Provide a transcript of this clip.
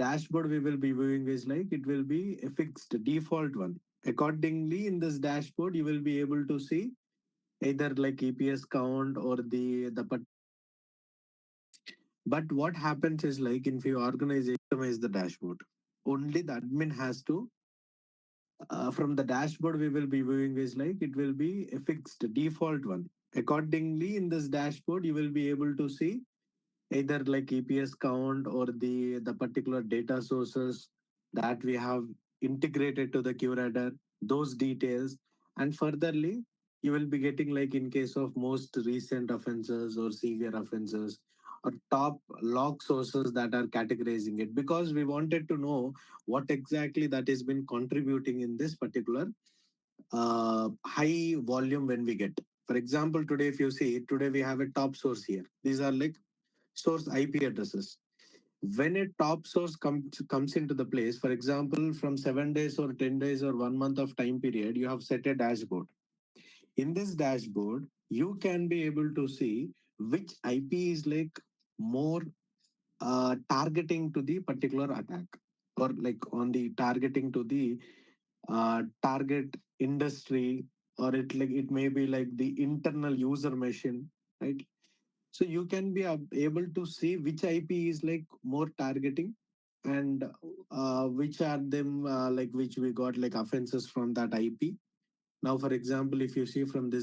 dashboard we will be viewing is like it will be a fixed default one. Accordingly, in this dashboard, you will be able to see either like EPS count or the but what happens is like if you organization is the dashboard, only the admin has to from the dashboard we will be viewing is like it will be a fixed default one. Accordingly, in this dashboard, you will be able to see either like EPS count or the particular data sources that we have integrated to the QRadar, those details, and furtherly you will be getting like in case of most recent offenses or severe offenses or top log sources that are categorizing it because we wanted to know what exactly that has been contributing in this particular high volume when we get. For example, today if you see today we have a top source here. These are like source IP addresses. When a top source comes into the place, for example, from 7 days or 10 days or 1 month of time period, you have set a dashboard. In this dashboard, you can be able to see which IP is like more targeting to the particular attack or like on the targeting to the target industry or it may be like the internal user machine, right? So you can be able to see which IP is like more targeting and which are them like which we got like offenses from that IP. Now, for example, if you see from this